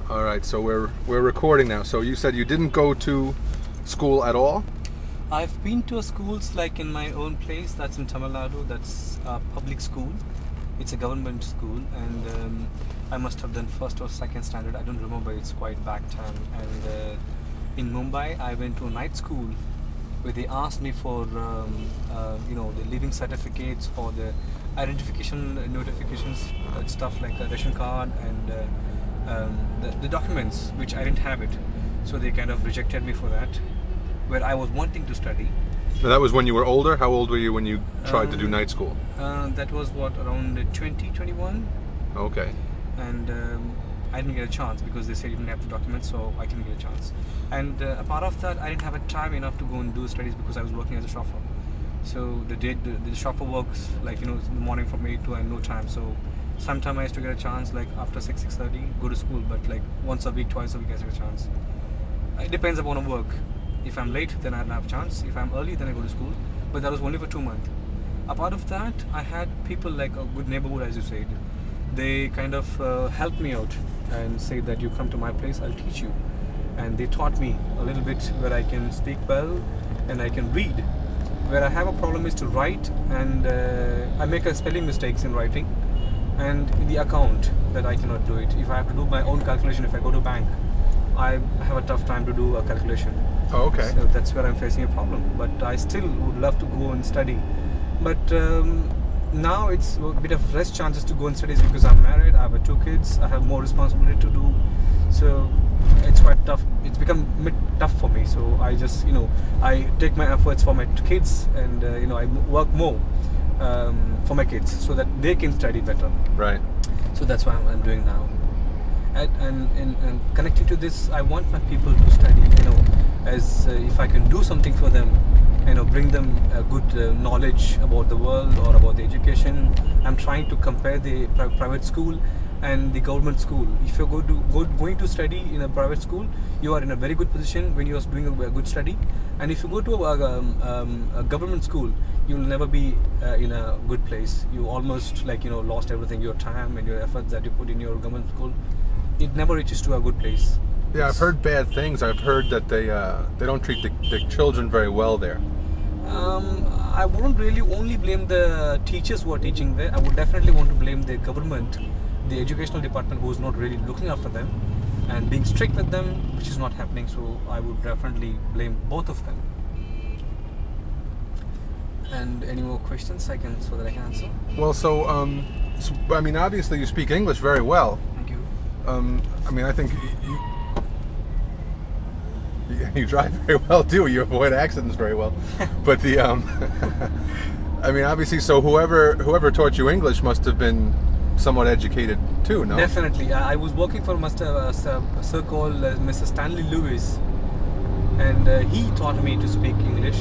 All right, so we're recording now. So you said you didn't go to school at all? I've been to schools like in my own place. That's in Tamil Nadu. That's a public school. It's a government school, and I must have done first or second standard. I don't remember. It's quite back time. And in Mumbai, I went to a night school where they asked me for the leaving certificates or the identification notifications, stuff like a ration card and the documents, which I didn't have it. So they kind of rejected me for that, where I was wanting to study. So that was when you were older? How old were you when you tried to do night school? That was around 2021. Okay. And I didn't get a chance because they said you didn't have the documents, so I didn't get a chance. And apart of that, I didn't have a time enough to go and do studies because I was working as a chauffeur. So the chauffeur works like in the morning from 8 to no time. So sometime I used to get a chance like after 6:30 go to school, but like once a week, twice a week I get a chance. It depends upon the work. If I'm late, then I don't have a chance. If I'm early, then I go to school. But that was only for 2 months. Apart of that, I had people like a good neighborhood, as you said. They kind of helped me out and said that you come to my place, I'll teach you. And they taught me a little bit where I can speak well and I can read. Where I have a problem is to write, and I make a spelling mistakes in writing, and in the account that I cannot do it. If I have to do my own calculation, if I go to bank, I have a tough time to do a calculation. Oh, okay. So that's where I'm facing a problem. But I still would love to go and study. But now it's a bit of less chances to go and study because I'm married, I have 2 kids, I have more responsibility to do. So it's quite tough. It's become a bit tough for me. So I just, I take my efforts for my kids, and I work more for my kids so that they can study better. Right. So that's what I'm doing now. And connecting to this, I want my people to study, as if I can do something for them, bring them a good knowledge about the world or about the education. I'm trying to compare the private school and the government school. If you're going to study in a private school, you are in a very good position when you are doing a good study. And if you go to a government school, you'll never be in a good place. You almost lost everything, your time and your efforts that you put in your government school. It never reaches to a good place. Yeah, I've heard bad things. I've heard that they don't treat the children very well there. I wouldn't really only blame the teachers who are teaching there. I would definitely want to blame the government, the educational department, who is not really looking after them and being strict with them, which is not happening. So I would definitely blame both of them. And any more questions so that I can answer? Well, so I mean, obviously you speak English very well. Thank you. I mean, I think you drive very well too. You avoid accidents very well. But the I mean, obviously, so whoever taught you English must have been somewhat educated too, no? Definitely. I was working for a sir called Mr. Stanley Lewis, and he taught me to speak English,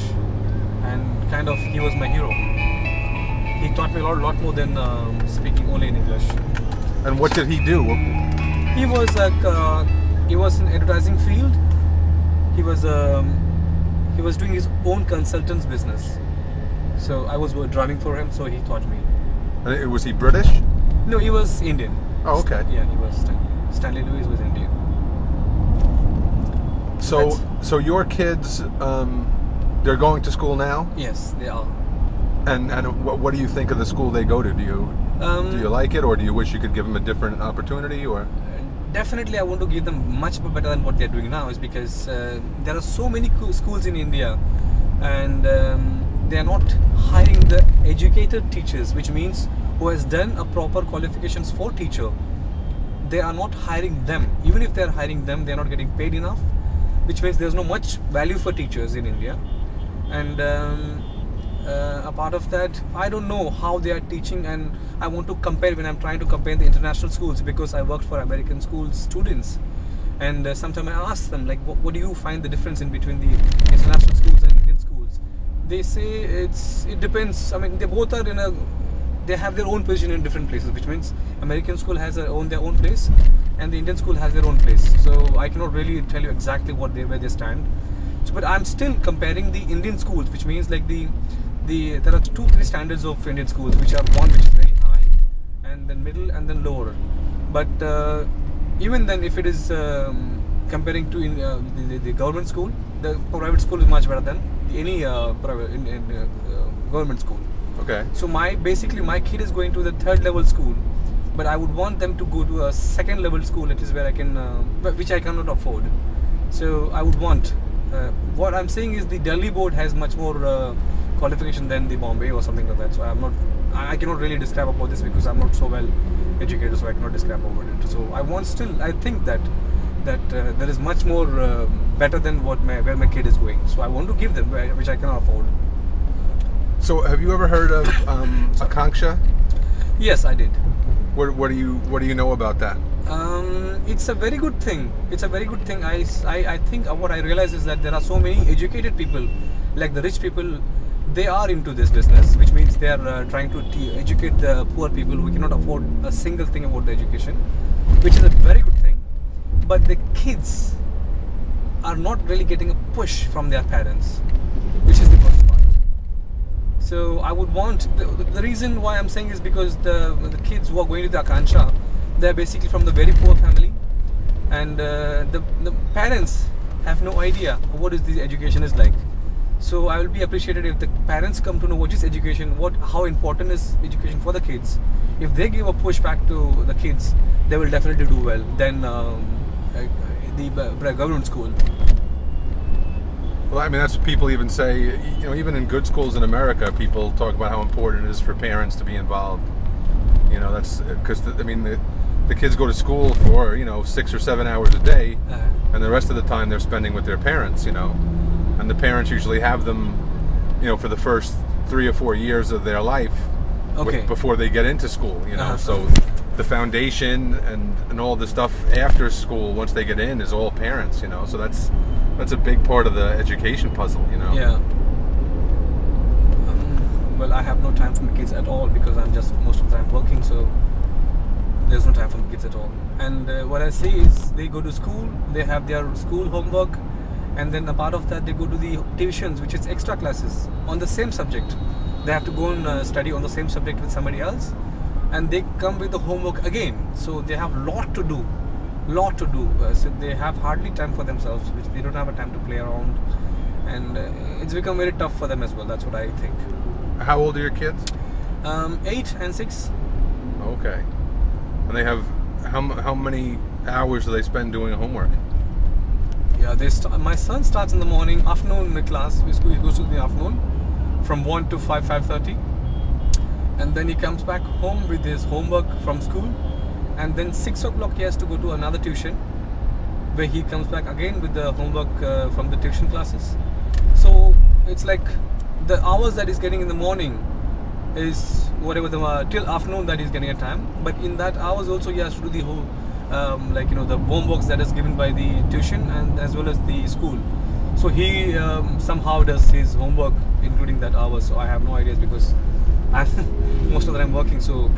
and kind of he was my hero. He taught me a lot more than speaking only in English. And what did he do? He was in advertising field. He was doing his own consultants business. So I was driving for him, so he taught me. And was he British? No, he was Indian. Oh, okay. Yeah, he was Stanley Lewis was Indian. So your kids, they're going to school now? Yes, they are. And what do you think of the school they go to? Do you like it, or do you wish you could give them a different opportunity, or? Definitely, I want to give them much better than what they're doing now, is because there are so many schools in India, and they are not hiring the educated teachers, which means who has done a proper qualifications for teacher. They are not hiring them. Even if they are hiring them, they are not getting paid enough, which means there's no much value for teachers in India. And a part of that, I don't know how they are teaching, and I want to compare when I'm trying to compare the international schools, because I worked for American school students, and sometimes I ask them like, what do you find the difference in between the international schools and Indian schools? They say it depends. I mean, they both are they have their own position in different places, which means American school has their own place, and the Indian school has their own place. So I cannot really tell you exactly where they stand. So, but I'm still comparing the Indian schools, which means like there are 2-3 standards of Indian schools, which are one which is very high, and then middle, and then lower. But even then, if it is comparing to the government school, the private school is much better than any private government school. Okay. So basically my kid is going to the 3rd level school, but I would want them to go to a 2nd level school. It is where I can, which I cannot afford. So I would want. What I'm saying is the Delhi board has much more qualification than the Bombay or something like that. So I cannot really describe about this because I'm not so well educated, so I cannot describe about it. So I think that there is much more better than where my kid is going. So I want to give them, which I cannot afford. So have you ever heard of Akanksha? Yes, I did. What do you know about that? It's a very good thing. It's a very good thing. I think what I realize is that there are so many educated people, like the rich people, they are into this business, which means they are trying to educate the poor people who cannot afford a single thing about the education, which is a very good thing. But the kids are not really getting a push from their parents, which is the first part. So I would want, the reason why I'm saying is because the kids who are going to the Akanksha, they're basically from the very poor family, and the parents have no idea what is this education is like. So I will be appreciated if the parents come to know what is education, how important is education for the kids. If they give a push back to the kids, they will definitely do well than the government school. Well, I mean, that's what people even say. You know, even in good schools in America, people talk about how important it is for parents to be involved. You know, that's because the kids go to school for 6 or 7 hours a day, and the rest of the time they're spending with their parents. And the parents usually have them, for the first 3 or 4 years of their life, before they get into school. So the foundation and all the stuff after school, once they get in, is all parents. So that's a big part of the education puzzle. Yeah. Well, I have no time for my kids at all because I'm just most of the time working. So there's no time for my kids at all. And what I see is they go to school, they have their school homework, and then a part of that they go to the tuitions, which is extra classes on the same subject. They have to go and study on the same subject with somebody else, and they come with the homework again. So they have lot to do. So they have hardly time for themselves, which they don't have a time to play around, and it's become very tough for them as well. That's what I think. How old are your kids? 8 and 6. Okay. And they have how many hours do they spend doing homework? Yeah, my son starts in the morning, afternoon class. He goes to the afternoon from 1 to 5:30, and then he comes back home with his homework from school, and then 6 o'clock he has to go to another tuition, where he comes back again with the homework from the tuition classes. So it's like the hours that he's getting in the morning is whatever till afternoon that he's getting a time, but in that hours also he has to do the whole the homeworks that is given by the tuition and as well as the school. So he somehow does his homework including that hours. So I have no ideas because I'm most of the time working, so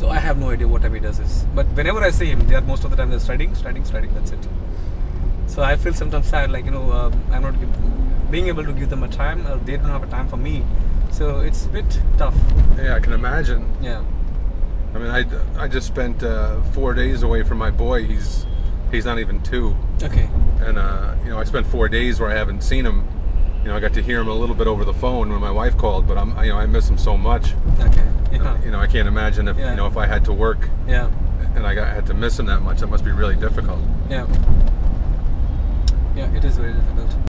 I have no idea what time he does this. But whenever I see him, most of the time they're studying, that's it. So I feel sometimes sad, I'm not being able to give them a time, or they don't have a time for me. So it's a bit tough. Yeah, I can imagine. Yeah. I mean, I just spent 4 days away from my boy. He's not even 2. Okay. And I spent 4 days where I haven't seen him. I got to hear him a little bit over the phone when my wife called, but I miss him so much. Okay. Yeah. I can't imagine if if I had to work. Yeah. And I had to miss him that much. That must be really difficult. Yeah. Yeah, it is very difficult.